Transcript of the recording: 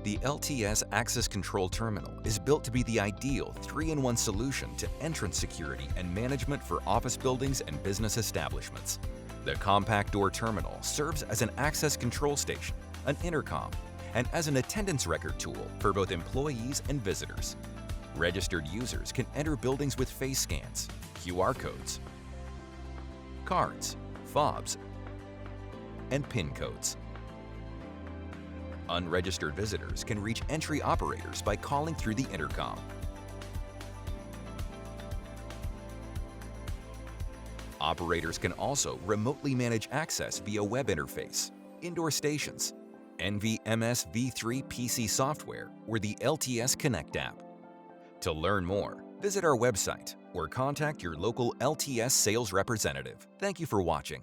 The LTS Access Control Terminal is built to be the ideal 3-in-1 solution to entrance security and management for office buildings and business establishments. The compact door terminal serves as an access control station, an intercom, and as an attendance record tool for both employees and visitors. Registered users can enter buildings with face scans, QR codes, cards, fobs, and PIN codes. Unregistered visitors can reach entry operators by calling through the intercom. Operators can also remotely manage access via web interface, indoor stations, NVMS v3 PC software, or the LTS Connect app. To learn more, visit our website or contact your local LTS sales representative. Thank you for watching.